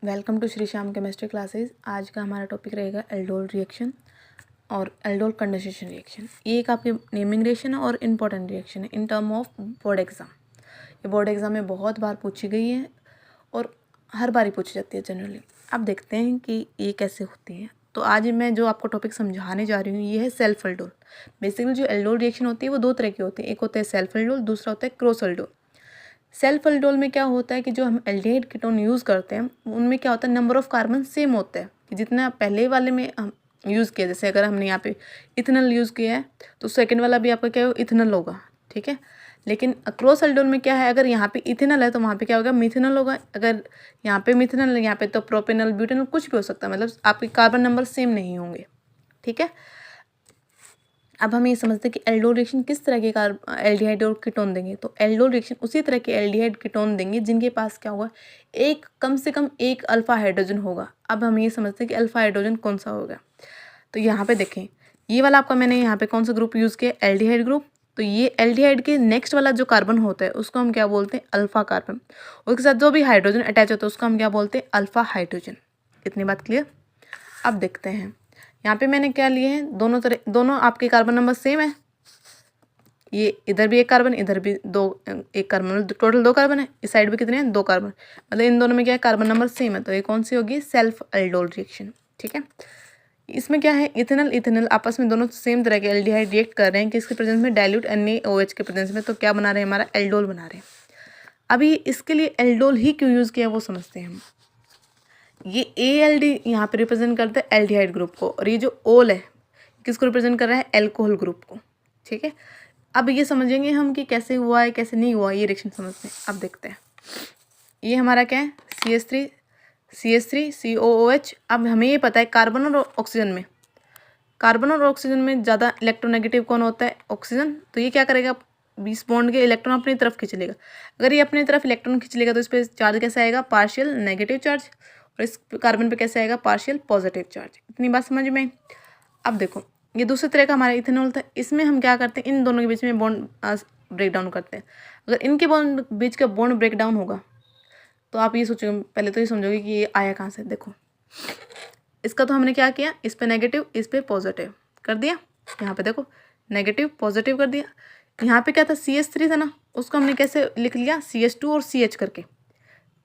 Welcome to Shri Shyam chemistry classes. आज का हमारा टॉपिक रहेगा एल्डोल रिएक्शन और एल्डोल कंडेंसेशन रिएक्शन। ये एक आपकी नेमिंग रिएक्शन है और इम्पॉर्टेंट रिएक्शन है in term of board exam. ये बोर्ड एग्ज़ाम में बहुत बार पूछी गई है और हर बार ही पूछी जाती है जनरली। अब देखते हैं कि ये कैसे होती है। तो आज मैं जो आपको टॉपिक समझाने जा रही हूँ ये है सेल्फ एल्डोल। बेसिकली जो एल्डोल रिएक्शन होती है वो दो तरह की होती है, एक होता है सेल्फ एल्डोल, दूसरा होता है क्रॉस एल्डोल। सेल्फ एल्डोल में क्या होता है कि जो हम एल्डिहाइड कीटोन यूज़ करते हैं उनमें क्या होता है, नंबर ऑफ कार्बन सेम होता है कि जितना पहले वाले में हम यूज़ किया। जैसे अगर हमने यहाँ पे इथेनॉल यूज़ किया है तो सेकंड वाला भी आपका क्या हो, इथेनॉल होगा, ठीक है। लेकिन क्रॉस एल्डोल में क्या है, अगर यहाँ पे इथेनॉल है तो वहाँ पे क्या होगा, मिथेनॉल होगा। अगर यहाँ पे मिथेनॉल है यहाँ पे तो प्रोपेनॉल, ब्यूटेनॉल कुछ भी हो सकता है, मतलब आपके कार्बन नंबर सेम नहीं होंगे, ठीक है। अब हम ये समझते हैं कि एल्डोल रिएक्शन किस तरह के एल्डिहाइड और कीटोन देंगे। तो एल्डोल रिएक्शन उसी तरह के एल्डिहाइड कीटोन देंगे जिनके पास क्या होगा, एक कम से कम एक अल्फा हाइड्रोजन होगा। अब हम ये समझते हैं कि अल्फा हाइड्रोजन कौन सा होगा। तो यहाँ पे देखें, ये वाला आपका मैंने यहाँ पे कौन सा ग्रुप यूज़ किया, एल्डिहाइड ग्रुप। तो ये एल्डिहाइड के नेक्स्ट वाला जो कार्बन होता है उसको हम क्या बोलते हैं, अल्फा कार्बन। उसके साथ जो भी हाइड्रोजन अटैच होता है उसको हम क्या बोलते हैं, अल्फा हाइड्रोजन। इतनी बात क्लियर। अब देखते हैं यहाँ पे मैंने क्या लिए हैं, दोनों आपके कार्बन नंबर सेम है। ये इधर भी एक कार्बन, इधर भी एक कार्बन, मतलब टोटल 2 कार्बन है। इस साइड भी कितने हैं, 2 कार्बन, मतलब इन दोनों में क्या है, कार्बन नंबर सेम है। तो ये कौन सी होगी, सेल्फ एल्डोल रिएक्शन, ठीक है। इसमें क्या है, इथेनॉल आपस में दोनों सेम तरह के एल्डिहाइड रिएक्ट कर रहे हैं किसके प्रेजेंस में, डाइल्यूट NaOH के प्रेजेंस में। तो क्या बना रहे हैं, हमारा एल्डोल बना रहे हैं। अभी इसके लिए एल्डोल ही क्यों यूज़ किया वो समझते हैं हम। ये ALD यहाँ पे रिप्रेजेंट करता है एल्डिहाइड ग्रुप को, और ये जो ओल है किसको रिप्रेजेंट कर रहा है, एल्कोहल ग्रुप को, ठीक है। अब ये समझेंगे हम कि कैसे हुआ है कैसे नहीं हुआ, ये रिएक्शन समझते हैं। अब देखते हैं, ये हमारा क्या है, CH3 COOH। अब हमें ये पता है कार्बन और ऑक्सीजन में ज़्यादा इलेक्ट्रोनेगेटिव कौन होता है, ऑक्सीजन। तो ये क्या करेगा, 20 बॉन्ड के इलेक्ट्रॉन अपनी तरफ खींच लेगा। अगर ये अपनी तरफ इलेक्ट्रॉन खींच लेगा तो इस पर चार्ज कैसे आएगा, पार्शियल नेगेटिव चार्ज, और इस कार्बन पे कैसे आएगा, पार्शियल पॉजिटिव चार्ज। इतनी बात समझ में। अब देखो, ये दूसरे तरह का हमारा इथेनॉल था। इसमें हम क्या करते हैं, इन दोनों के बीच में बॉन्ड ब्रेक डाउन करते हैं। अगर इनके बॉन्ड बीच का बॉन्ड ब्रेक डाउन होगा तो आप ये सोचोगे, पहले तो ये समझोगे कि ये आया कहाँ से। देखो, इसका तो हमने क्या किया, इस पे नेगेटिव इस पे पॉजिटिव कर दिया। यहाँ पे देखो, नेगेटिव पॉजिटिव कर दिया। यहाँ पे क्या था, CH3 था ना, उसको हमने कैसे लिख लिया, CH2 और CH करके,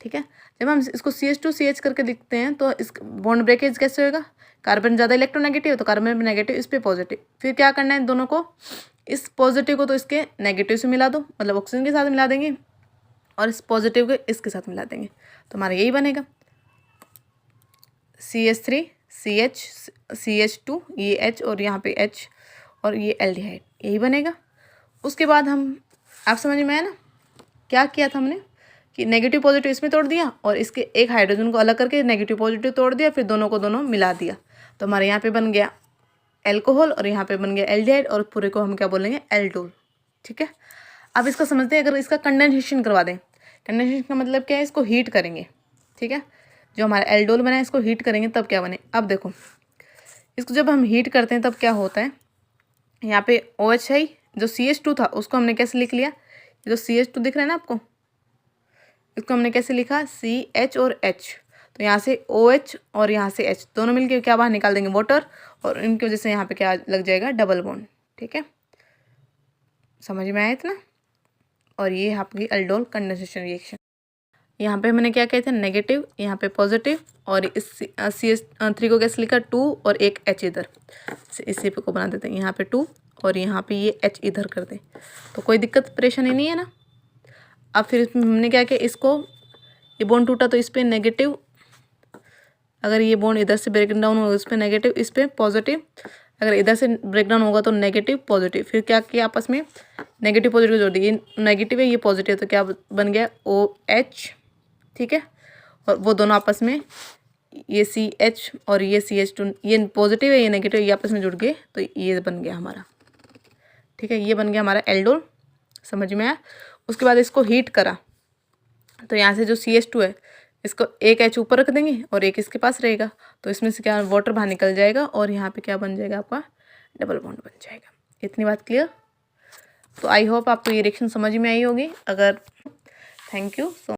ठीक है। जब हम इसको CH2 CH करके लिखते हैं तो इस बॉन्ड ब्रेकेज कैसे होगा, कार्बन ज़्यादा इलेक्ट्रोनेगेटिव तो कार्बन नेगेटिव, इस पे पॉजिटिव। फिर क्या करना है, दोनों को, इस पॉजिटिव को तो इसके नेगेटिव से मिला दो, मतलब ऑक्सीजन के साथ मिला देंगे, और इस पॉजिटिव को इसके साथ मिला देंगे। तो हमारा यही बनेगा, CH3 CH CH2 ये H और यहाँ पे H और ये एल्डिहाइड, यही बनेगा। उसके बाद हम, आप समझ में आया ना क्या किया था हमने, कि नेगेटिव पॉजिटिव इसमें तोड़ दिया और इसके एक हाइड्रोजन को अलग करके नेगेटिव पॉजिटिव तोड़ दिया, फिर दोनों को दोनों मिला दिया। तो हमारे यहाँ पे बन गया एल्कोहल और यहाँ पे बन गया एल्डिहाइड, और पूरे को हम क्या बोलेंगे, एल्डोल, ठीक है। अब इसका समझते हैं, अगर इसका कंडेंसेशन करवा दें, कंडेंसेशन का मतलब क्या है, इसको हीट करेंगे, ठीक है। जो हमारा एल्डोल बना है इसको हीट करेंगे तब क्या बने। अब देखो, इसको जब हम हीट करते हैं तब क्या होता है, यहाँ पे OH है, जो CH2 था उसको हमने कैसे लिख लिया, जो CH2 दिख रहा है ना आपको, इसको हमने कैसे लिखा, CH और H। तो यहाँ से OH और यहाँ से H दोनों मिलके क्या बाहर निकाल देंगे, वाटर, और इनकी वजह से यहाँ पे क्या लग जाएगा, डबल बॉन्ड, ठीक है। समझ में आया इतना। और ये आपकी एल्डोल कंडेंसेशन रिएक्शन। यहाँ पे मैंने क्या किया था, नेगेटिव, यहाँ पे पॉजिटिव, और इस CH3 को कैसे लिखा, 2 और एक H इधर, इसी पे को बना देते हैं, यहाँ पे 2 और यहाँ पे ये H इधर कर दें, तो कोई दिक्कत परेशानी नहीं है ना। अब फिर इसमें हमने क्या किया, इसको, ये बॉन्ड टूटा तो इस पर नेगेटिव, अगर ये बॉन्ड इधर से ब्रेक डाउन होगा इस पर नेगेटिव इस पर पॉजिटिव, अगर इधर से ब्रेक डाउन होगा तो नेगेटिव पॉजिटिव। फिर क्या किया, आपस में नेगेटिव पॉजिटिव जोड़ दिए, ये नेगेटिव है ये पॉजिटिव, तो क्या बन गया, OH, ठीक है। और वो दोनों आपस में, ये CH और ये CH2, ये पॉजिटिव है ये नेगेटिव, ये आपस में जुड़ गए तो ये बन गया हमारा, ठीक है। ये बन गया हमारा एल्डोल, समझ में आया। उसके बाद इसको हीट करा तो यहाँ से जो CH2 है इसको एक H ऊपर रख देंगे और एक इसके पास रहेगा, तो इसमें से क्या वाटर बाहर निकल जाएगा और यहाँ पे क्या बन जाएगा, आपका डबल बॉन्ड बन जाएगा। इतनी बात क्लियर। तो आई होप आपको ये रिएक्शन समझ में आई होगी। अगर, थैंक यू सो